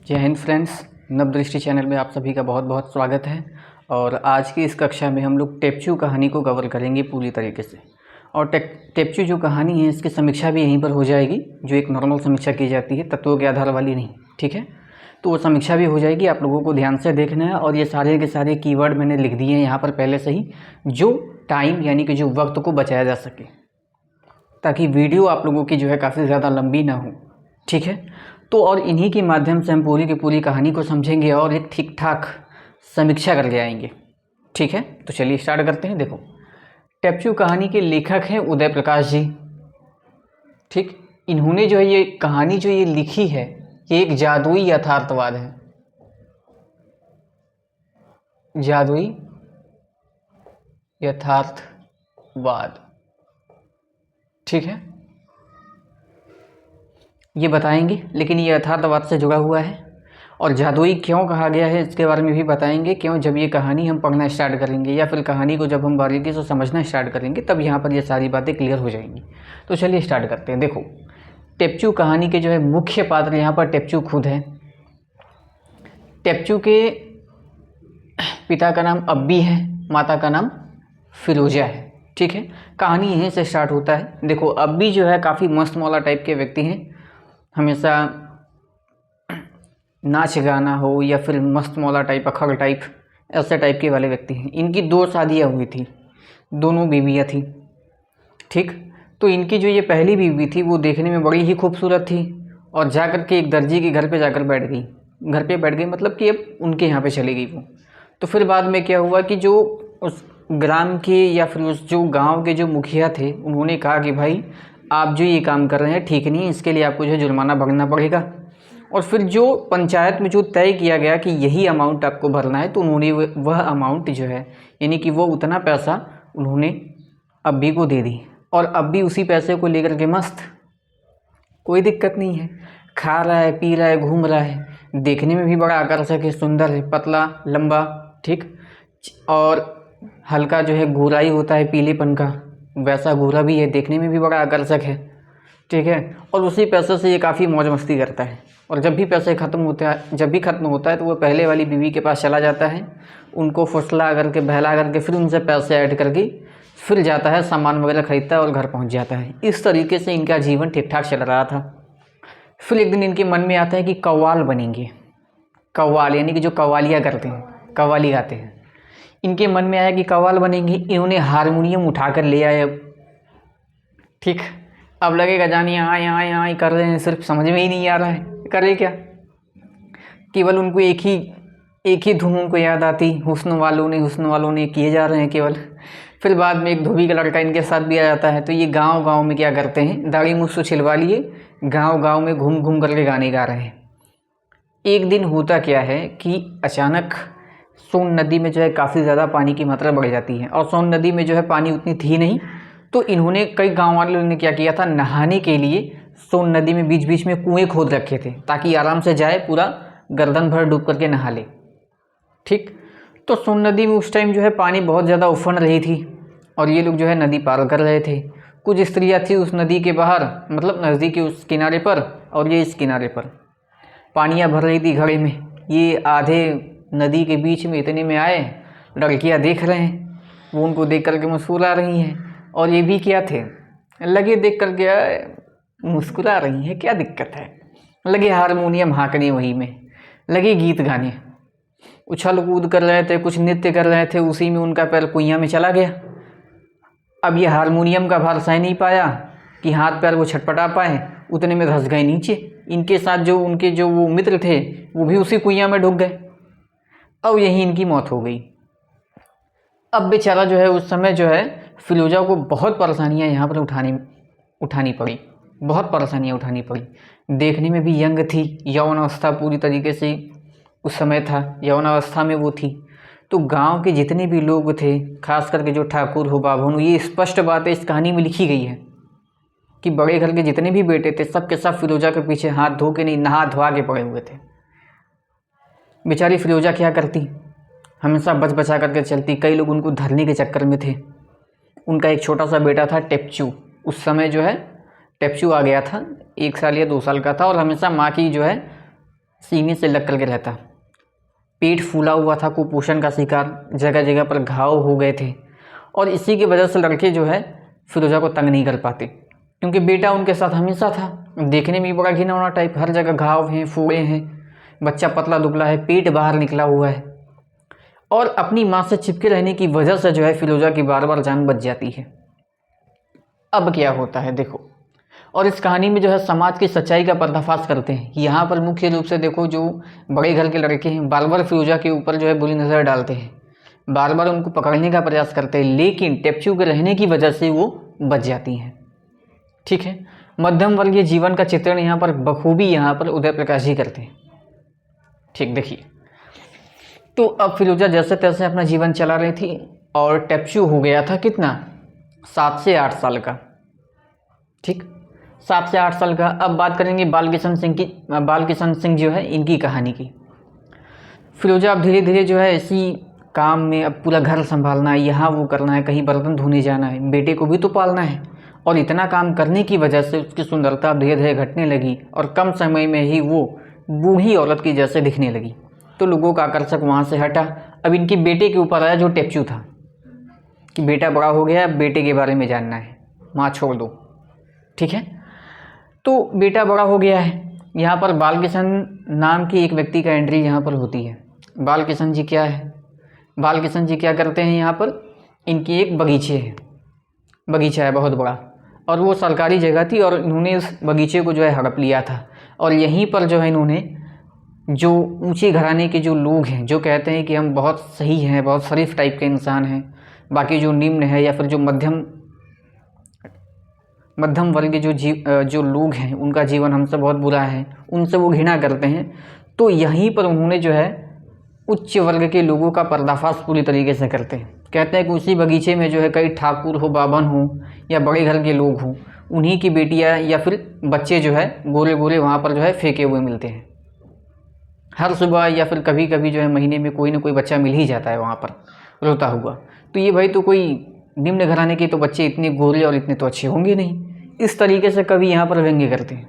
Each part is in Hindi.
जय हिंद फ्रेंड्स, नवदृष्टि चैनल में आप सभी का बहुत बहुत स्वागत है। और आज की इस कक्षा में हम लोग टेप्चू कहानी को कवर करेंगे पूरी तरीके से। और टेप्चू जो कहानी है इसकी समीक्षा भी यहीं पर हो जाएगी, जो एक नॉर्मल समीक्षा की जाती है, तत्वों के आधार वाली नहीं। ठीक है, तो वो समीक्षा भी हो जाएगी। आप लोगों को ध्यान से देखना है। और ये सारे के सारे कीवर्ड मैंने लिख दिए हैं यहाँ पर पहले से ही, जो टाइम यानी कि जो वक्त को बचाया जा सके, ताकि वीडियो आप लोगों की जो है काफ़ी ज़्यादा लंबी ना हो। ठीक है, तो और इन्हीं के माध्यम से हम पूरी की पूरी कहानी को समझेंगे और एक ठीक ठाक समीक्षा करके आएंगे। ठीक है, तो चलिए स्टार्ट करते हैं। देखो, टेप्चू कहानी के लेखक हैं उदय प्रकाश जी। ठीक, इन्होंने जो है ये कहानी जो ये लिखी है, ये एक जादुई यथार्थवाद है। जादुई यथार्थवाद, ठीक है, ये बताएंगे। लेकिन ये यथार्थवाद से जुड़ा हुआ है। और जादुई क्यों कहा गया है इसके बारे में भी बताएंगे। क्यों, जब ये कहानी हम पढ़ना स्टार्ट करेंगे या फिर कहानी को जब हम बारीकी से समझना स्टार्ट करेंगे, तब यहाँ पर ये सारी बातें क्लियर हो जाएंगी। तो चलिए स्टार्ट करते हैं। देखो, टेप्चू कहानी के जो है मुख्य पात्र यहाँ पर टेप्चू खुद है। टेप्चू के पिता का नाम अब्बी है, माता का नाम फिरोजा है। ठीक है, कहानी यहीं से स्टार्ट होता है। देखो, अब्बी जो है काफ़ी मस्त मौला टाइप के व्यक्ति हैं। हमेशा नाच गाना हो या फिर मस्त मौला टाइप, अखड़ टाइप, ऐसे टाइप के वाले व्यक्ति हैं। इनकी 2 शादियाँ हुई थी, दोनों बीवियाँ थी। ठीक, तो इनकी जो ये पहली बीवी थी वो देखने में बड़ी ही खूबसूरत थी और जाकर के एक दर्जी के घर पे जाकर बैठ गई। घर पे बैठ गई मतलब कि अब उनके यहाँ पे चली गई वो। तो फिर बाद में क्या हुआ कि जो उस ग्राम के या फिर उस जो गाँव के जो मुखिया थे, उन्होंने कहा कि भाई आप जो ये काम कर रहे हैं ठीक नहीं है, इसके लिए आपको जो है जुर्माना भरना पड़ेगा। और फिर जो पंचायत में जो तय किया गया कि यही अमाउंट आपको भरना है, तो उन्होंने वह अमाउंट जो है यानी कि वो उतना पैसा उन्होंने अब्बी को दे दी। और अब्बी उसी पैसे को लेकर के मस्त, कोई दिक्कत नहीं है, खा रहा है, पी रहा है, घूम रहा है। देखने में भी बड़ा आकर्षक है, सुंदर है, पतला लंबा। ठीक, और हल्का जो है गोराई होता है पीलेपन का, वैसा गोरा भी है, देखने में भी बड़ा आकर्षक है। ठीक है, और उसी पैसे से ये काफ़ी मौज मस्ती करता है। और जब भी पैसे ख़त्म होता है तो वो पहले वाली बीवी के पास चला जाता है, उनको फुसला करके बहला करके फिर उनसे पैसे ऐड करके फिर जाता है, सामान वगैरह खरीदता है और घर पहुंच जाता है। इस तरीके से इनका जीवन ठीक ठाक चल रहा था। फिर एक दिन इनके मन में आता है कि कव्वाल बनेंगे। कव्वाल यानी कि जो कव्वालियाँ करते हैं, कव्वाली गाते हैं। इनके मन में आया कि कव्वाल बनेंगे। इन्होंने हारमोनियम उठा कर ले आए। अब ठीक, अब लगेगा जानिए यहाँ यहाँ यहाँ कर रहे हैं, सिर्फ समझ में ही नहीं आ रहा है करे क्या। केवल उनको एक ही धुन उनको याद आती, हुस्न वालों ने किए जा रहे हैं केवल। फिर बाद में एक धोबी का लड़का इनके साथ भी आ जाता है। तो ये गांव गांव में क्या करते हैं, दाढ़ी मूछ छिलवा लिए, गांव गांव में घूम घूम करके गाने गा रहे हैं। एक दिन होता क्या है कि अचानक सोन नदी में जो है काफ़ी ज़्यादा पानी की मात्रा बढ़ जाती है। और सोन नदी में जो है पानी उतनी थी नहीं, तो इन्होंने कई गाँव वालों ने क्या किया था, नहाने के लिए सोन नदी में बीच बीच में कुएँ खोद रखे थे, ताकि आराम से जाए, पूरा गर्दन भर डूब करके नहा ले। ठीक, तो सोन नदी में उस टाइम जो है पानी बहुत ज़्यादा उफन रही थी और ये लोग जो है नदी पार कर रहे थे। कुछ स्त्रियाँ थी उस नदी के बाहर, मतलब नज़दीक के उस किनारे पर, और ये इस किनारे पर पानियाँ भर रही थी घड़े में। ये आधे नदी के बीच में इतने में आए, लड़कियाँ देख रहे हैं, वो उनको देख करके मुस्कुरा रही हैं। और ये भी क्या थे, लगे देख करके मुस्कुरा रही हैं, क्या दिक्कत है, लगे हारमोनियम हाँकने, वही में लगे गीत गाने, उछल कूद कर रहे थे, कुछ नृत्य कर रहे थे। उसी में उनका पैर कुइयाँ में चला गया। अब ये हारमोनियम का भार सह नहीं पाया कि हाथ पैर वो छटपटा पाए, उतने में धंस गए नीचे। इनके साथ जो उनके जो वो मित्र थे वो भी उसी कुइयाँ में डूब गए। अब यहीं इनकी मौत हो गई। अब बेचारा जो है उस समय जो है फिरोजा को बहुत परेशानियाँ यहाँ पर उठानी पड़ी, बहुत परेशानियाँ उठानी पड़ी। देखने में भी यंग थी, यौवन अवस्था पूरी तरीके से उस समय था, यौवन अवस्था में वो थी। तो गांव के जितने भी लोग थे, खास करके जो ठाकुर हो, बाभन हो, ये स्पष्ट बात है इस कहानी में लिखी गई है कि बड़े घर के जितने भी बेटे थे सब के सब फिरोजा के पीछे हाथ धो के नहीं, नहा धोवा के पड़े हुए थे। बेचारी फिरोजा क्या करती, हमेशा बच बचा करके चलती। कई लोग उनको धरने के चक्कर में थे। उनका एक छोटा सा बेटा था टेप्चू, उस समय जो है टेप्चू आ गया था, 1 साल या 2 साल का था, और हमेशा माँ की जो है सीने से लग करके रहता, पेट फूला हुआ था, कुपोषण का शिकार, जगह जगह पर घाव हो गए थे। और इसी की वजह से लड़के जो है फिरोज़ा को तंग नहीं कर पाते, क्योंकि बेटा उनके साथ हमेशा था। देखने में भी बड़ा घिनौना टाइप, हर जगह घाव हैं, फोड़े हैं, बच्चा पतला दुबला है, पेट बाहर निकला हुआ है। और अपनी माँ से चिपके रहने की वजह से जो है फिरोज़ा की बार बार जान बच जाती है। अब क्या होता है देखो, और इस कहानी में जो है समाज की सच्चाई का पर्दाफाश करते हैं। यहाँ पर मुख्य रूप से देखो, जो बड़े घर के लड़के हैं बार बार फिरोज़ा के ऊपर जो है बुरी नज़र डालते हैं, बार बार उनको पकड़ने का प्रयास करते हैं, लेकिन टेप्चू के रहने की वजह से वो बच जाती हैं। ठीक है, मध्यम वर्गीय जीवन का चित्रण यहाँ पर बखूबी यहाँ पर उदय प्रकाश जी करते हैं। ठीक, देखिए, तो अब फिरोज़ा जैसे तैसे अपना जीवन चला रही थी और टेप्चू हो गया था कितना, 7 से 8 साल का। ठीक, 7 से 8 साल का। अब बात करेंगे बालकिशन सिंह की, बालकिशन सिंह जो है इनकी कहानी की। फिरोज़ा अब धीरे धीरे जो है इसी काम में, अब पूरा घर संभालना है, यहाँ वो करना है, कहीं बर्तन धोने जाना है, बेटे को भी तो पालना है। और इतना काम करने की वजह से उसकी सुंदरता धीरे धीरे घटने लगी और कम समय में ही वो बूढ़ी औरत की जैसे दिखने लगी। तो लोगों का आकर्षक वहाँ से हटा। अब इनके बेटे के ऊपर आया जो टेप्चू था, कि बेटा बड़ा हो गया, बेटे के बारे में जानना है, माँ छोड़ दो। ठीक है, तो बेटा बड़ा हो गया है। यहाँ पर बालकिशन नाम की एक व्यक्ति का एंट्री यहाँ पर होती है। बालकिशन जी क्या है, बालकिशन जी क्या करते हैं, यहाँ पर इनकी एक बगीचे है, बगीचा है बहुत बड़ा, और वो सरकारी जगह थी और इन्होंने इस बगीचे को जो है हड़प लिया था। और यहीं पर जो है इन्होंने, जो ऊंचे घराने के जो लोग हैं, जो कहते हैं कि हम बहुत सही हैं, बहुत शरीफ टाइप के इंसान हैं, बाकी जो निम्न है या फिर जो मध्यम वर्ग के जो लोग हैं उनका जीवन हमसे बहुत बुरा है, उनसे वो घृणा करते हैं। तो यहीं पर उन्होंने जो है उच्च वर्ग के लोगों का पर्दाफाश पूरी तरीके से करते हैं। कहते हैं कि उसी बगीचे में जो है कई ठाकुर हो, बाभन हो या बड़े घर के लोग हों, उन्हीं की बेटियां या फिर बच्चे जो है गोरे गोरे वहाँ पर जो है फेंके हुए मिलते हैं। हर सुबह या फिर कभी कभी जो है महीने में कोई ना कोई बच्चा मिल ही जाता है वहाँ पर रोता हुआ। तो ये भाई तो कोई निम्न घराने के तो बच्चे इतने गोरे और इतने तो अच्छे होंगे नहीं। इस तरीके से कवि यहाँ पर व्यंग्य करते हैं।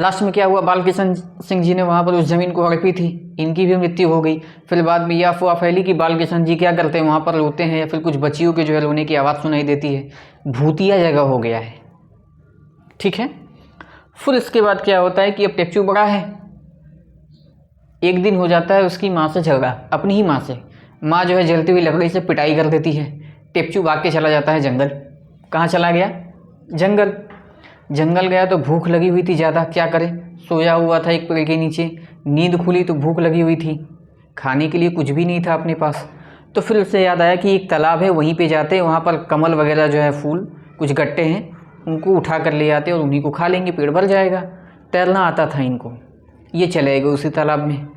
लास्ट में क्या हुआ, बालकिशन सिंह जी ने वहाँ पर उस ज़मीन को हड़पी थी, इनकी भी मृत्यु हो गई। फिर बाद में यह अफवाह फैली कि बालकिशन जी क्या करते हैं, वहाँ पर रोते हैं या फिर कुछ बच्चियों के जो है रोने की आवाज़ सुनाई देती है, भूतिया जगह हो गया है। ठीक है, फिर इसके बाद क्या होता है कि अब टेप्चू बड़ा है, एक दिन हो जाता है उसकी माँ से झगड़ा, अपनी ही माँ से। माँ जो है जलती हुई लकड़ी से पिटाई कर देती है, टेप्चू भाग के चला जाता है जंगल। कहाँ चला गया, जंगल। जंगल गया तो भूख लगी हुई थी ज़्यादा, क्या करे, सोया हुआ था एक पेड़ के नीचे, नींद खुली तो भूख लगी हुई थी, खाने के लिए कुछ भी नहीं था अपने पास। तो फिर उससे याद आया कि एक तालाब है, वहीं पे जाते हैं, वहाँ पर कमल वगैरह जो है फूल कुछ गट्टे हैं, उनको उठा कर ले आते और उन्हीं को खा लेंगे, पेट भर जाएगा। तैरना आता था इनको, ये चले गए उसी तालाब में।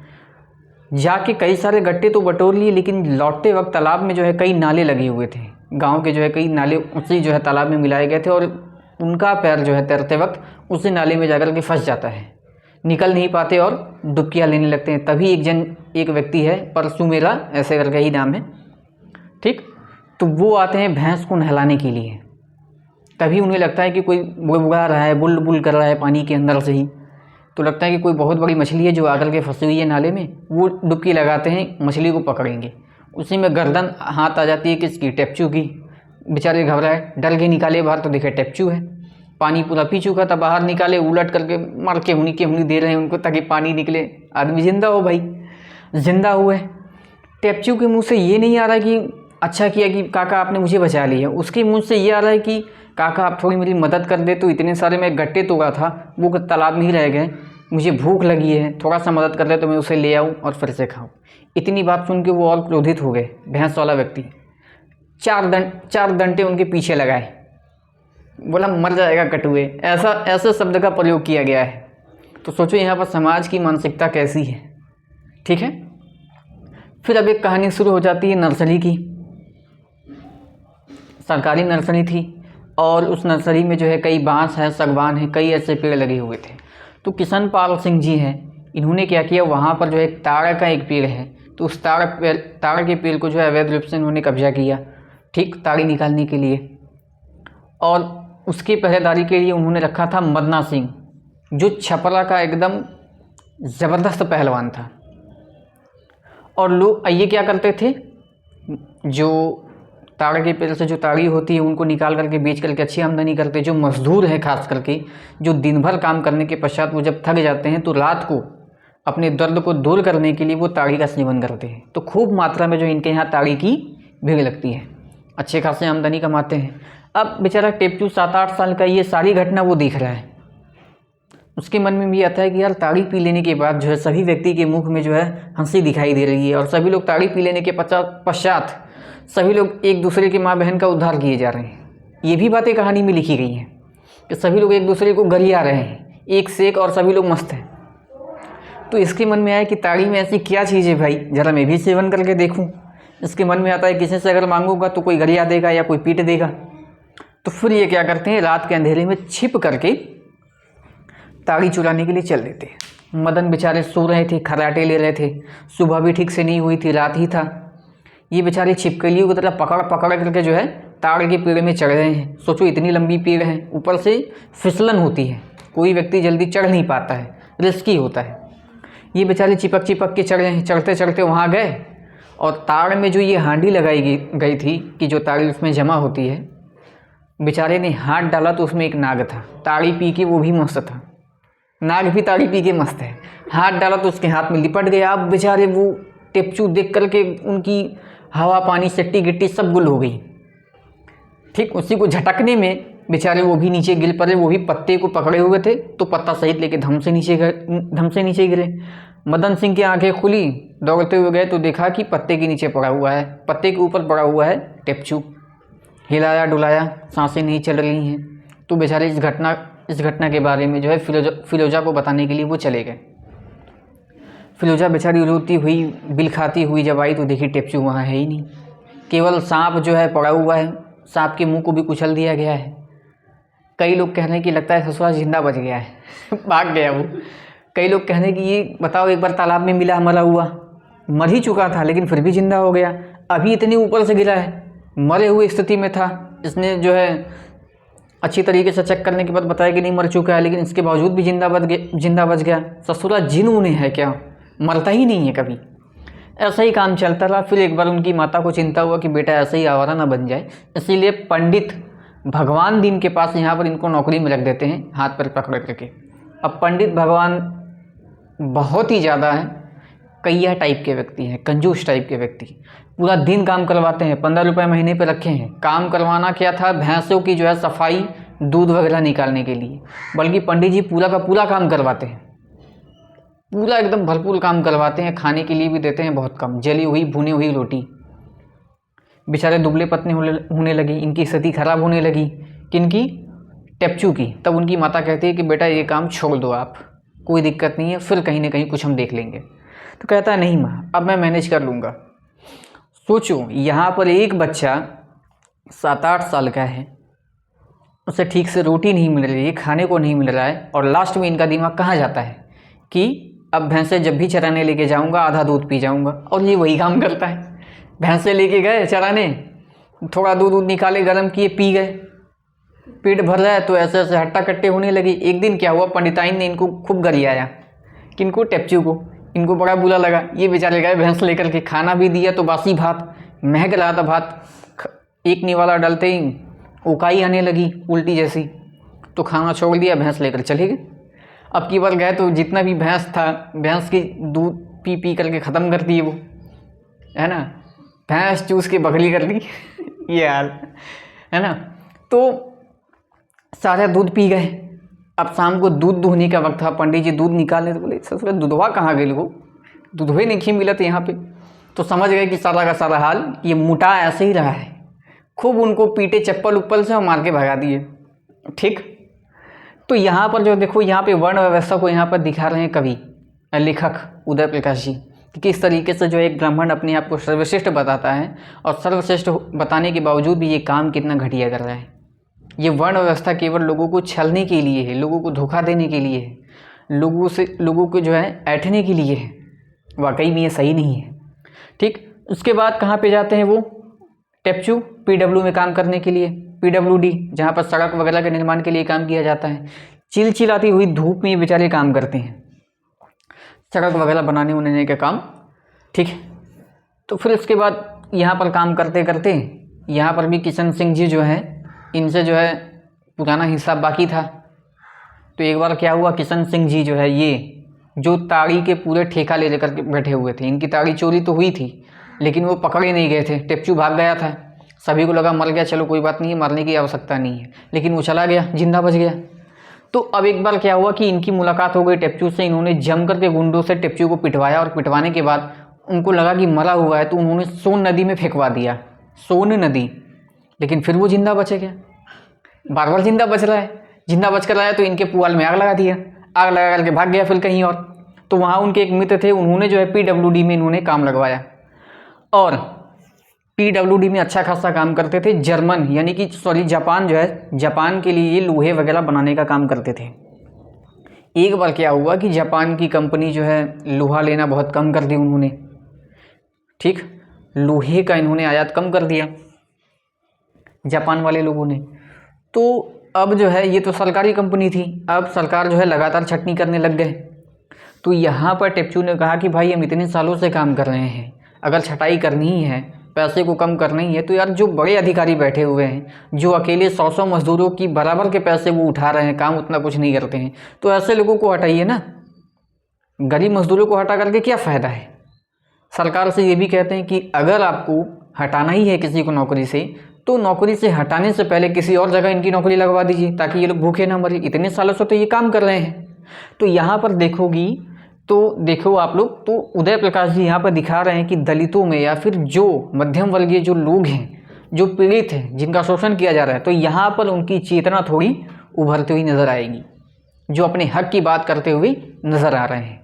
जाके कई सारे गट्टे तो बटोर लिए, लेकिन लौटते वक्त तालाब में जो है कई नाले लगे हुए थे, गांव के जो है कई नाले उसी जो है तालाब में मिलाए गए थे, और उनका पैर जो है तैरते वक्त उसी नाले में जाकर के फंस जाता है, निकल नहीं पाते और डुबकियाँ लेने लगते हैं। तभी एक व्यक्ति है, परसू मेरा ऐसे करके ही नाम है, ठीक, तो वो आते हैं भैंस को नहलाने के लिए। तभी उन्हें लगता है कि कोई बुड़बुड़ा रहा है, बुल कर रहा है पानी के अंदर से ही, तो लगता है कि कोई बहुत बड़ी मछली है जो आकर के फंसी हुई है नाले में। वो डुबकी लगाते हैं, मछली को पकड़ेंगे, उसी में गर्दन हाथ आ जाती है किसकी, टेप्चू की। बेचारे घबराए, डर के निकाले बाहर तो देखे टेप्चू है, पानी पूरा पी चुका था, बाहर निकाले, उलट करके मार के हुनी दे रहे हैं उनको ताकि पानी निकले, आदमी जिंदा हो। भाई जिंदा हुए, टेप्चू के मुँह से ये नहीं आ रहा कि अच्छा किया कि काका आपने मुझे बचा लिया, उसके मुँह से ये आ रहा है कि काका आप थोड़ी मेरी मदद कर दे, तो इतने सारे मैं गट्टे तोड़ा था वो तालाब में ही रह गए, मुझे भूख लगी है, थोड़ा सा मदद कर दे तो मैं उसे ले आऊँ और फिर से खाऊँ। इतनी बात सुन के वो और क्रोधित हो गए, भैंस वाला व्यक्ति। 4 डंडे उनके पीछे लगाए, बोला मर जाएगा कटुए, ऐसे शब्द का प्रयोग किया गया है। तो सोचो यहाँ पर समाज की मानसिकता कैसी है। ठीक है, फिर अब एक कहानी शुरू हो जाती है नर्सरी की। सरकारी नर्सरी थी और उस नर्सरी में जो है कई बांस है, सागवान है, कई ऐसे पेड़ लगे हुए थे। तो किशन पाल सिंह जी हैं, इन्होंने क्या किया, वहाँ पर जो है ताड़ का एक पेड़ है, तो उस ताड़ के पेड़ को जो है अवैध रूप से इन्होंने कब्जा किया, ठीक, ताड़ी निकालने के लिए। और उसकी पहरेदारी के लिए उन्होंने रखा था मदना सिंह, जो छपरा का एकदम ज़बरदस्त पहलवान था। और लोग ये क्या करते थे, जो ताड़ के पेड़ से जो ताड़ी होती है उनको निकाल करके बेच करके अच्छी आमदनी करते। जो मज़दूर हैं खास करके, जो दिन भर काम करने के पश्चात वो जब थक जाते हैं तो रात को अपने दर्द को दूर करने के लिए वो ताड़ी का सेवन करते हैं। तो खूब मात्रा में जो इनके यहाँ ताड़ी की भीड़ लगती है, अच्छे खासे आमदनी कमाते हैं। अब बेचारा टेप्चू 7-8 साल का, ये सारी घटना वो देख रहा है। उसके मन में भी आता है कि यार ताड़ी पी लेने के बाद जो है सभी व्यक्ति के मुख में जो है हंसी दिखाई दे रही है, और सभी लोग ताड़ी पी लेने के पश्चात सभी लोग एक दूसरे की माँ बहन का उद्धार किए जा रहे हैं। ये भी बातें कहानी में लिखी गई हैं कि सभी लोग एक दूसरे को गरिया रहे हैं, एक से एक, और सभी लोग मस्त हैं। तो इसके मन में आया कि ताड़ी में ऐसी क्या चीज़ है भाई, ज़रा मैं भी सेवन करके देखूँ। इसके मन में आता है किसी से अगर मांगूंगा तो कोई गरिया देगा या कोई पीट देगा। तो फिर ये क्या करते हैं, रात के अंधेरे में छिप करके ताड़ी चुराने के लिए चल देते हैं। मदन बेचारे सो रहे थे, खर्राटे ले रहे थे, सुबह भी ठीक से नहीं हुई थी, रात ही था। ये बेचारे छिपकलियों की तरह पकड़ पकड़ करके जो है ताड़ के पेड़ में चढ़ रहे हैं। सोचो इतनी लंबी पेड़ है, ऊपर से फिसलन होती है, कोई व्यक्ति जल्दी चढ़ नहीं पाता है, रिस्की होता है। ये बेचारे चिपक चिपक के चढ़ रहे हैं। चढ़ते चढ़ते वहाँ गए और ताड़ में जो ये हांडी लगाई गई थी कि जो ताड़ी उसमें जमा होती है, बेचारे ने हाथ डाला तो उसमें एक नाग था। ताड़ी पी के वो भी मस्त था, नाग भी ताड़ी पी के मस्त है। हाथ डाला तो उसके हाथ में लिपट गया। अब बेचारे वो टेप्चू देख करके उनकी हवा पानी सट्टी गिट्टी सब गुल हो गई। ठीक उसी को झटकने में बेचारे वो भी नीचे गिर पड़े। वो भी पत्ते को पकड़े हुए थे तो पत्ता सहित लेके धम से नीचे गिरे। मदन सिंह की आंखें खुली, दौड़ते हुए गए तो देखा कि पत्ते के नीचे पड़ा हुआ है, पत्ते के ऊपर पड़ा हुआ है टेप्चू। हिलाया डुलाया, सांसें नहीं चल रही हैं। तो बेचारे इस घटना के बारे में जो है फिलोजा को बताने के लिए वो चले गए। फिलोजा बेचारी रोती हुई बिल खाती हुई जब आई तो देखी टेप्चू वहाँ है ही नहीं, केवल सांप जो है पड़ा हुआ है। सांप के मुंह को भी कुचल दिया गया है। कई लोग कह रहे हैं कि लगता है ससुरा जिंदा बच गया है भाग गया वो। कई लोग कह रहे हैं कि ये बताओ, एक बार तालाब में मिला मरा हुआ, मर ही चुका था लेकिन फिर भी जिंदा हो गया। अभी इतने ऊपर से गिरा है, मरे हुए स्थिति में था। इसने जो है अच्छी तरीके से चेक करने के बाद बताया कि नहीं मर चुका है, लेकिन इसके बावजूद भी जिंदा बच गया। ससुरा जिन उन्हें है क्या, मरता ही नहीं है कभी। ऐसा ही काम चलता रहा। फिर एक बार उनकी माता को चिंता हुआ कि बेटा ऐसे ही आवारा ना बन जाए, इसीलिए पंडित भगवान दीन के पास यहाँ पर इनको नौकरी में रख देते हैं, हाथ पर पकड़ करके। अब पंडित भगवान बहुत ही ज़्यादा है, कैया टाइप के व्यक्ति हैं, कंजूस टाइप के व्यक्ति। पूरा दिन काम करवाते हैं, 15 रुपये महीने पे रखे हैं। काम करवाना क्या था, भैंसों की जो है सफाई, दूध वगैरह निकालने के लिए। बल्कि पंडित जी पूरा का पूरा काम करवाते हैं, पूरा एकदम भरपूर काम करवाते हैं। खाने के लिए भी देते हैं बहुत कम, जली हुई भुनी हुई रोटी। बेचारे दुबले पतले होने लगी, इनकी स्थिति खराब होने लगी। किनकी, टेप्चू की। तब उनकी माता कहती है कि बेटा ये काम छोड़ दो आप, कोई दिक्कत नहीं है, फिर कहीं ना कहीं कुछ हम देख लेंगे। तो कहता है नहीं माँ, अब मैं मैनेज कर लूँगा। सोचो यहाँ पर एक बच्चा 7-8 साल का है, उसे ठीक से रोटी नहीं मिल रही है, खाने को नहीं मिल रहा है, और लास्ट में इनका दिमाग कहाँ जाता है कि अब भैंसे जब भी चराने लेके जाऊँगा आधा दूध पी जाऊँगा। और ये वही काम करता है। भैंसे लेके गए चराने, थोड़ा दूध निकाले, गर्म किए, पी गए, पेट भर रहा है तो ऐसे ऐसे हट्टा कट्टे होने लगे। एक दिन क्या हुआ, पंडिताइन ने इनको खूब गरियाया। किनको, टेप्चू को। इनको बड़ा बुरा लगा। ये बेचारे गए भैंस लेकर के, खाना भी दिया तो बासी भात, महक रहा था भात। एक निवाला डालते ही उकाई आने लगी उल्टी जैसी, तो खाना छोड़ दिया, भैंस लेकर चले गए। अब की बार गए तो जितना भी भैंस था, भैंस की दूध पी पी करके ख़त्म कर दिए वो, है ना। भैंस चूस के बकरी कर दी ये हाल है ना। तो सारा दूध पी गए। अब शाम को दूध दुहने का वक्त था, पंडित जी दूध निकालने तो बोले ससुर दूधवा कहाँ गए, वो दूधवे नहीं मिला था यहाँ पे। तो समझ गए कि सारा का सारा हाल ये मुटा ऐसे ही रहा है। खूब उनको पीटे चप्पल उप्पल से और मार के भगा दिए। ठीक, तो यहाँ पर जो देखो, यहाँ पे वर्ण व्यवस्था को यहाँ पर दिखा रहे हैं कवि लेखक उदय प्रकाश जी, कि किस तरीके से जो एक ब्राह्मण अपने आप को सर्वश्रेष्ठ बताता है, और सर्वश्रेष्ठ बताने के बावजूद भी ये काम कितना घटिया कर रहा है। ये वर्ण व्यवस्था केवल लोगों को छलने के लिए है, लोगों को धोखा देने के लिए है, लोगों को जो है ऐंठने के लिए है। वाकई में ये सही नहीं है। ठीक, उसके बाद कहाँ पे जाते हैं वो टेप्चू, पीडब्ल्यू में काम करने के लिए, पीडब्ल्यूडी, जहाँ पर सड़क वगैरह के निर्माण के लिए काम किया जाता है। चिलचिलाती हुई धूप में ये बेचारे काम करते हैं। सड़क वगैरह बनाने उन्ने का काम, ठीक है। तो फिर उसके बाद यहाँ पर काम करते करते यहाँ पर भी किशन सिंह जी जो है इनसे जो है पुराना हिसाब बाकी था। तो एक बार क्या हुआ, किशन सिंह जी जो है ये जो ताड़ी के पूरे ठेका ले लेकर के बैठे हुए थे, इनकी ताड़ी चोरी तो हुई थी लेकिन वो पकड़े नहीं गए थे। टेप्चू भाग गया था, सभी को लगा मर गया, चलो कोई बात नहीं है, मरने की आवश्यकता नहीं है, लेकिन वो चला गया, जिंदा बच गया। तो अब एक बार क्या हुआ कि इनकी मुलाकात हो गई टेप्चू से, इन्होंने जम करके गुंडों से टेप्चू को पिटवाया और पिटवाने के बाद उनको लगा कि मरा हुआ है तो उन्होंने सोन नदी में फेंकवा दिया, सोन नदी। लेकिन फिर वो जिंदा बच गया, बार बार जिंदा बच रहा है, जिंदा बच कर आया तो इनके पुआल में आग लगा दिया, आग लगा करके भाग गया फिर कहीं और। तो वहाँ उनके एक मित्र थे, उन्होंने जो है PWD में इन्होंने काम लगवाया और PWD में अच्छा खासा काम करते थे। जर्मन यानी कि जापान जो है, जापान के लिए ये लोहे वगैरह बनाने का काम करते थे। एक बार क्या हुआ कि जापान की कंपनी जो है लोहा लेना बहुत कम कर दी उन्होंने, ठीक, लोहे का इन्होंने आयात कम कर दिया जापान वाले लोगों ने। तो अब जो है ये तो सरकारी कंपनी थी, अब सरकार जो है लगातार छटनी करने लग गए। तो यहाँ पर टेप्चू ने कहा कि भाई हम इतने सालों से काम कर रहे हैं, अगर छटाई करनी ही है, पैसे को कम करना ही है, तो यार जो बड़े अधिकारी बैठे हुए हैं, जो अकेले 100 मजदूरों की बराबर के पैसे वो उठा रहे हैं, काम उतना कुछ नहीं करते हैं, तो ऐसे लोगों को हटाइए ना। गरीब मजदूरों को हटा करके क्या फ़ायदा है। सरकार से ये भी कहते हैं कि अगर आपको हटाना ही है किसी को नौकरी से, तो नौकरी से हटाने से पहले किसी और जगह इनकी नौकरी लगवा दीजिए ताकि ये लोग भूखे ना मरे, इतने सालों से तो ये काम कर रहे हैं। तो यहाँ पर देखोगी तो देखो आप लोग, तो उदय प्रकाश जी यहाँ पर दिखा रहे हैं कि दलितों में या फिर जो मध्यम वर्गीय जो लोग हैं, जो पीड़ित हैं, जिनका शोषण किया जा रहा है, तो यहाँ पर उनकी चेतना थोड़ी उभरती हुई नज़र आएगी, जो अपने हक की बात करते हुए नज़र आ रहे हैं,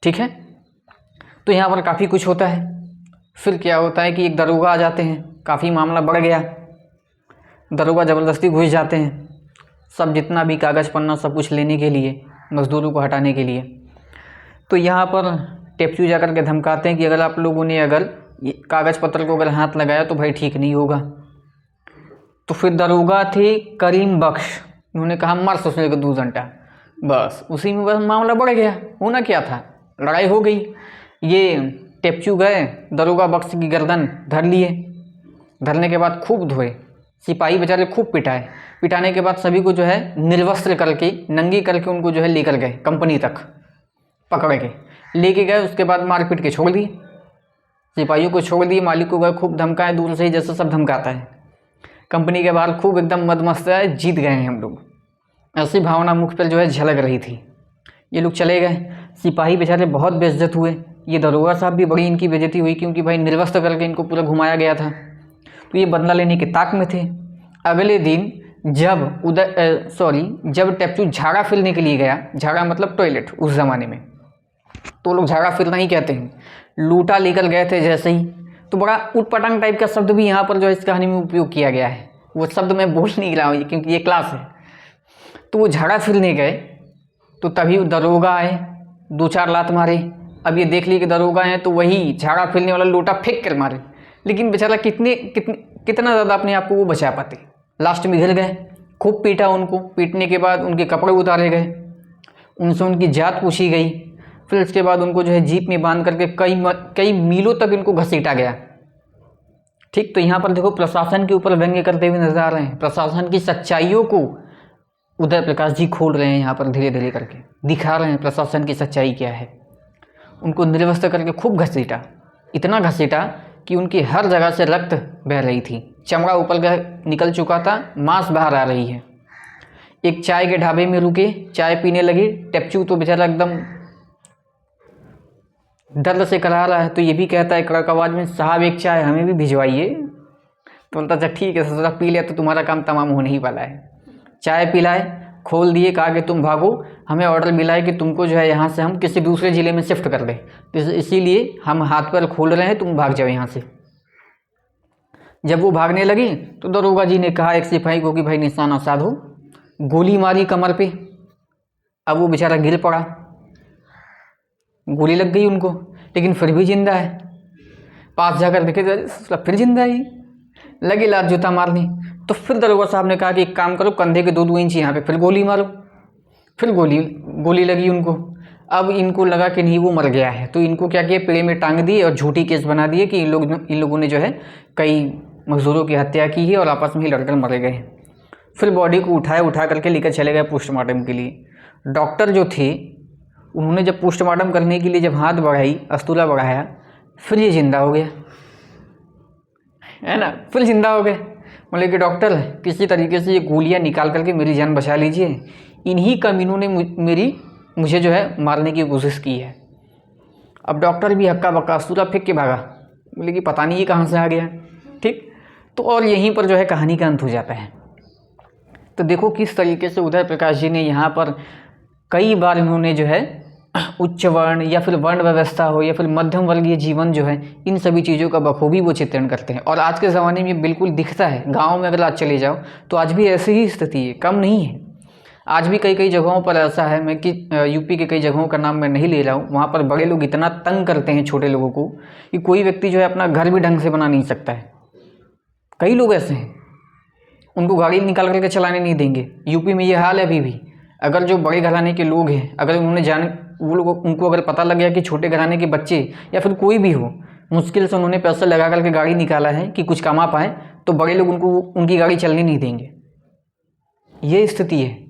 ठीक है। तो यहाँ पर काफ़ी कुछ होता है। फिर क्या होता है कि एक दरोगा आ जाते हैं, काफ़ी मामला बढ़ गया, दरोगा ज़बरदस्ती घुस जाते हैं, सब जितना भी कागज़ पन्ना सब कुछ लेने के लिए, मज़दूरों को हटाने के लिए। तो यहाँ पर टेप्चू जाकर के धमकाते हैं कि अगर आप लोगों ने अगर कागज़ पत्र को अगर हाथ लगाया तो भाई ठीक नहीं होगा। तो फिर दरोगा थे करीम बख्श, उन्होंने कहा मर ससुरे को 2 घंटा, बस उसी में बस मामला बढ़ गया। होना क्या था, लड़ाई हो गई। ये टेप्चू गए दरोगा बख्श की गर्दन धर लिए, धरने के बाद खूब धोए, सिपाही बेचारे खूब पिटाए, पिटाने के बाद सभी को जो है निर्वस्त्र करके, नंगी करके उनको जो है लेकर गए कंपनी तक, पकड़ के लेके गए। उसके बाद मार पीट के छोड़ दिए, सिपाहियों को छोड़ दिए, मालिक को गए खूब धमकाए, दूर से ही जैसे सब धमकाता है। कंपनी के बाहर खूब एकदम मदमस्त है, जीत गए हैं हम लोग, ऐसी भावना मुख पर जो है झलक रही थी। ये लोग चले गए, सिपाही बेचारे बहुत बेइज्जत हुए, ये दरोगा साहब भी बड़ी इनकी बेइज्जती हुई, क्योंकि भाई निर्वस्त्र करके इनको पूरा घुमाया गया था। तो ये बदला लेने के ताक में थे। अगले दिन जब टेप्चू झाड़ा फिरने के लिए गया, झाड़ा मतलब टॉयलेट उस ज़माने में, तो लोग झाड़ा फिरना ही कहते हैं, लूटा लेकर गए थे जैसे ही, तो बड़ा उटपटांग टाइप का शब्द भी यहाँ पर जो है इस कहानी में उपयोग किया गया है। वो शब्द मैं बोल नहीं रहा हूँ क्योंकि ये क्लास है। तो वो झाड़ा फिरने गए तो तभी दरोगा आए, 2-4 लात मारे। अब ये देख ली कि दरोगा हैं तो वही झाड़ा फिरने वाला लोटा फेंक कर मारे, लेकिन बेचारा कितना ज़्यादा अपने आप को वो बचा पाते, लास्ट में गिर गए। खूब पीटा उनको, पीटने के बाद उनके कपड़े उतारे गए, उनसे उनकी जात पूछी गई, फिर उसके बाद उनको जो है जीप में बांध करके कई मीलों तक इनको घसीटा गया, ठीक। तो यहाँ पर देखो प्रशासन के ऊपर व्यंग्य करते हुए नजर आ रहे हैं, प्रशासन की सच्चाइयों को उदय प्रकाश जी खोल रहे हैं, यहाँ पर धीरे धीरे करके दिखा रहे हैं प्रशासन की सच्चाई क्या है। उनको निर्वस्त्र करके खूब घसीटा, इतना घसीटा कि उनकी हर जगह से रक्त बह रही थी, चमड़ा ऊपर का निकल चुका था, मांस बाहर आ रही है। एक चाय के ढाबे में रुके, चाय पीने लगी, टेप्चू तो बेचारा एकदम दर्द से करा रहा है, तो ये भी कहता है कड़क आवाज़ में, साहब एक चाय हमें भी भिजवाइए। तो बोलता अच्छा ठीक है ससुरा, पी लिया तो तुम्हारा काम तमाम होने ही वाला है। चाय पिलाए, खोल दिए, कहा कि तुम भागो, हमें ऑर्डर मिला है कि तुमको जो है यहाँ से हम किसी दूसरे ज़िले में शिफ्ट कर दें, तो इसीलिए हम हाथ पैर खोल रहे हैं, तुम भाग जाओ यहाँ से। जब वो भागने लगी तो दरोगा जी ने कहा एक सिपाही को कि भाई निशाना साधो, गोली मारी कमर पे। अब वो बेचारा गिर पड़ा, गोली लग गई उनको, लेकिन फिर भी जिंदा है। पास जाकर देखे तो फिर जिंदा ही, लगे लात जूता मारनी। तो फिर दरोगा साहब ने कहा कि एक काम करो, कंधे के 2-2 इंच यहाँ पे फिर गोली मारो। फिर गोली लगी उनको। अब इनको लगा कि नहीं वो मर गया है, तो इनको क्या किया, पेड़ में टांग दिए और झूठी केस बना दिए कि इन लोगों ने जो है कई मजदूरों की हत्या की है और आपस में ही लड़कर मरे गए। फिर बॉडी को उठा करके लेकर चले गए पोस्टमार्टम के लिए। डॉक्टर जो थे उन्होंने जब पोस्टमार्टम करने के लिए जब हाथ बढ़ाई, अस्तूला बढ़ाया, फिर ये जिंदा हो गया, है ना, फिर जिंदा हो गए। बोले कि डॉक्टर किसी तरीके से ये गोलियां निकाल करके मेरी जान बचा लीजिए, इन्हीं कमीनों ने मुझे जो है मारने की कोशिश की है। अब डॉक्टर भी हक्का बक्का अस्तूला फेंक के भागा, बोले कि पता नहीं ये कहाँ से आ गया। ठीक, तो और यहीं पर जो है कहानी का अंत हो जाता है। तो देखो किस तरीके से उदय प्रकाश जी ने यहाँ पर कई बार इन्होंने जो है उच्च वर्ण या फिर वर्ण व्यवस्था हो या फिर मध्यम वर्गीय जीवन जो है, इन सभी चीज़ों का बखूबी वो चित्रण करते हैं। और आज के ज़माने में बिल्कुल दिखता है, गाँव में अगर आज चले जाओ तो आज भी ऐसी ही स्थिति है, कम नहीं है। आज भी कई जगहों पर ऐसा है, मैं कि यूपी के कई जगहों का नाम मैं नहीं ले रहा हूँ, वहाँ पर बड़े लोग इतना तंग करते हैं छोटे लोगों को कि कोई व्यक्ति जो है अपना घर भी ढंग से बना नहीं सकता है। कई लोग ऐसे हैं, उनको गाड़ी निकाल करके चलाने नहीं देंगे। यूपी में ये हाल है अभी भी। अगर जो बड़े घराने के लोग हैं, अगर उनको अगर पता लग गया कि छोटे घराने के बच्चे या फिर कोई भी हो, मुश्किल से उन्होंने पैसा लगा करके गाड़ी निकाला है कि कुछ कमा पाए, तो बड़े लोग उनकी गाड़ी चलने नहीं देंगे। ये स्थिति है।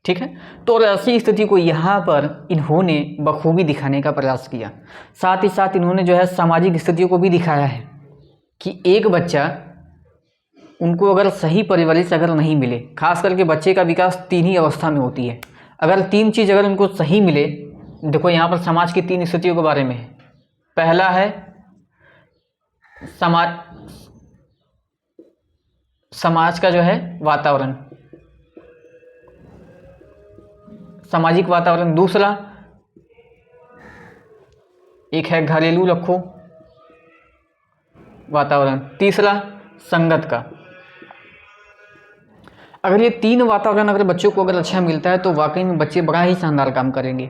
ठीक है, तो और ऐसी स्थिति को यहाँ पर इन्होंने बखूबी दिखाने का प्रयास किया। साथ ही साथ इन्होंने जो है सामाजिक स्थितियों को भी दिखाया है कि एक बच्चा, उनको अगर सही परवरिश अगर नहीं मिले, खास करके बच्चे का विकास 3 ही अवस्था में होती है, अगर 3 चीज़ अगर उनको सही मिले। देखो यहाँ पर समाज की 3 स्थितियों के बारे में है। पहला है समाज का जो है वातावरण, सामाजिक वातावरण। दूसरा एक है घरेलू रखो वातावरण। तीसरा संगत का। अगर ये 3 वातावरण अगर बच्चों को अगर अच्छा मिलता है तो वाकई में बच्चे बड़ा ही शानदार काम करेंगे।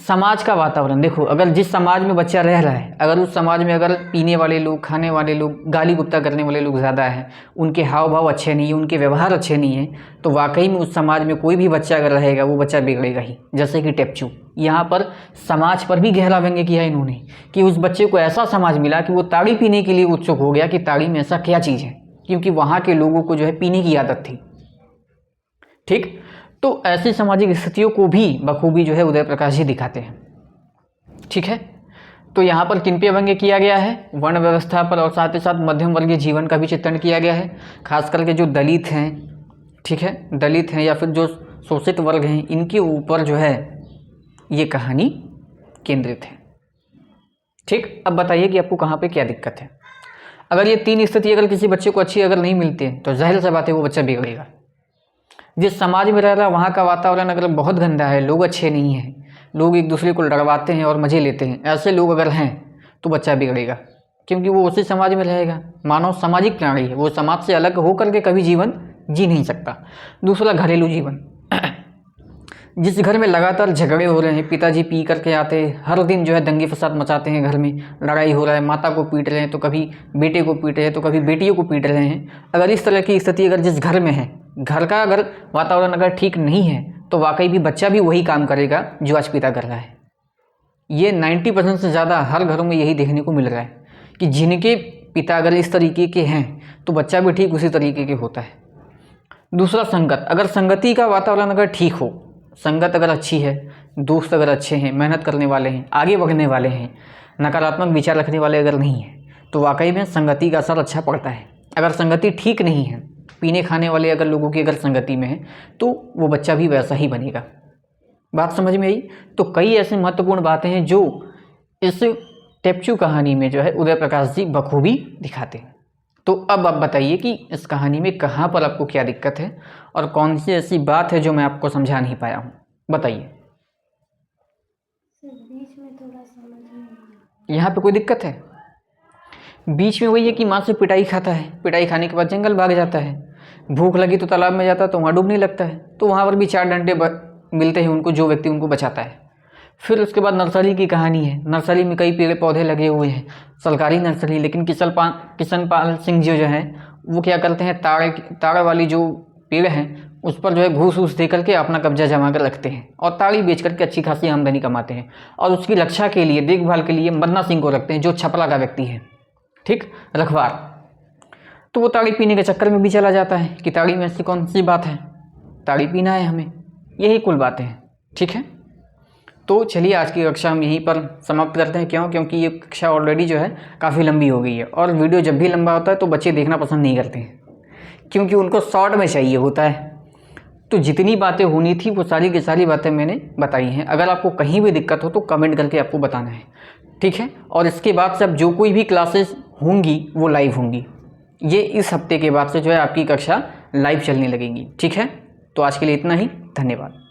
समाज का वातावरण, देखो अगर जिस समाज में बच्चा रह रहा है, अगर उस समाज में अगर पीने वाले लोग, खाने वाले लोग, गाली गुप्ता करने वाले लोग ज़्यादा हैं, उनके हाव भाव अच्छे नहीं है, उनके व्यवहार अच्छे नहीं है, तो वाकई में उस समाज में कोई भी बच्चा अगर रहेगा वो बच्चा बिगड़ेगा ही। जैसे कि टेप्चू, यहाँ पर समाज पर भी गहरा व्यंग्य किया इन्होंने कि उस बच्चे को ऐसा समाज मिला कि वो ताड़ी पीने के लिए उत्सुक हो गया कि ताड़ी में ऐसा क्या चीज़ है, क्योंकि वहाँ के लोगों को जो है पीने की आदत थी। ठीक, तो ऐसी सामाजिक स्थितियों को भी बखूबी जो है उदय प्रकाश जी दिखाते हैं। ठीक है, तो यहाँ पर किन पे व्यंग्य किया गया है, वर्ण व्यवस्था पर, और साथ ही साथ मध्यम वर्गीय जीवन का भी चित्रण किया गया है। खास करके जो दलित हैं, ठीक है, दलित हैं या फिर जो शोषित वर्ग हैं, इनके ऊपर जो है ये कहानी केंद्रित है। ठीक, अब बताइए कि आपको कहाँ पे क्या दिक्कत है। अगर ये 3 स्थिति अगर किसी बच्चे को अच्छी अगर नहीं मिलती है तो जाहिर सी बात है वो बच्चा बिगड़ेगा। जिस समाज में रह रहा है वहाँ का वातावरण अगर बहुत गंदा है, लोग अच्छे नहीं हैं, लोग एक दूसरे को डरवाते हैं और मज़े लेते हैं, ऐसे लोग अगर हैं तो बच्चा बिगड़ेगा, क्योंकि वो उसी समाज में रहेगा। मानव सामाजिक प्राणी है, वो समाज से अलग होकर के कभी जीवन जी नहीं सकता। दूसरा घरेलू जीवन, जिस घर में लगातार झगड़े हो रहे हैं, पिताजी पी करके आते हैं, हर दिन जो है दंगे फसाद मचाते हैं, घर में लड़ाई हो रहा है, माता को पीट रहे हैं तो कभी बेटे को पीट रहे हैं तो कभी बेटियों को पीट रहे हैं। अगर इस तरह की स्थिति अगर जिस घर में है, घर का अगर वातावरण अगर ठीक नहीं है तो वाकई भी बच्चा भी वही काम करेगा जो आज पिता कर रहा है। ये 90% से ज़्यादा हर घरों में यही देखने को मिल रहा है कि जिनके पिता अगर इस तरीके के हैं तो बच्चा भी ठीक उसी तरीके के होता है। दूसरा संगत, अगर संगति का वातावरण अगर ठीक हो, संगत अगर अच्छी है, दोस्त अगर अच्छे हैं, मेहनत करने वाले हैं, आगे बढ़ने वाले हैं, नकारात्मक विचार रखने वाले अगर नहीं हैं, तो वाकई में संगति का असर अच्छा पड़ता है। अगर संगति ठीक नहीं है, पीने खाने वाले अगर लोगों की अगर संगति में है, तो वो बच्चा भी वैसा ही बनेगा। बात समझ में आई? तो कई ऐसे महत्वपूर्ण बातें हैं जो इस टेप्चू कहानी में जो है उदय प्रकाश जी बखूबी दिखाते हैं। तो अब आप बताइए कि इस कहानी में कहाँ पर आपको क्या दिक्कत है और कौन सी ऐसी बात है जो मैं आपको समझा नहीं पाया हूँ, बताइए। बीच में थोड़ा समझ नहीं आया। यहाँ पे कोई दिक्कत है? बीच में वही है कि माँ से पिटाई खाता है, पिटाई खाने के बाद जंगल भाग जाता है, भूख लगी तो तालाब में जाता है तो वहाँ डूबने लगता है, तो वहाँ पर भी 4 डंडे मिलते हैं उनको, जो व्यक्ति उनको बचाता है। फिर उसके बाद नर्सरी की कहानी है। नर्सरी में कई पेड़ पौधे लगे हुए हैं, सरकारी नर्सरी, लेकिन किशनपाल सिंह जी जो हैं वो क्या करते हैं, ताड़े वाली जो पेड़ हैं उस पर जो है घूस वूस दे करके अपना कब्जा जमा कर रखते हैं और ताड़ी बेच करके अच्छी खासी आमदनी कमाते हैं। और उसकी रक्षा के लिए, देखभाल के लिए मन्ना सिंह को रखते हैं, जो छपरा का व्यक्ति है, ठीक, रखवार। तो वो ताड़ी पीने के चक्कर में भी चला जाता है कि ताड़ी में ऐसी कौन सी बात है, ताड़ी पीना है हमें, यही कुल बातें हैं, ठीक है। तो चलिए आज की कक्षा हम यहीं पर समाप्त करते हैं। क्यों? क्योंकि ये कक्षा ऑलरेडी जो है काफ़ी लंबी हो गई है, और वीडियो जब भी लंबा होता है तो बच्चे देखना पसंद नहीं करते हैं, क्योंकि उनको शॉर्ट में चाहिए होता है। तो जितनी बातें होनी थी वो सारी की सारी बातें मैंने बताई हैं। अगर आपको कहीं भी दिक्कत हो तो कमेंट करके आपको बताना है, ठीक है। और इसके बाद से अब जो कोई भी क्लासेस होंगी वो लाइव होंगी। ये इस हफ्ते के बाद से जो है आपकी कक्षा लाइव चलने लगेंगी, ठीक है। तो आज के लिए इतना ही, धन्यवाद।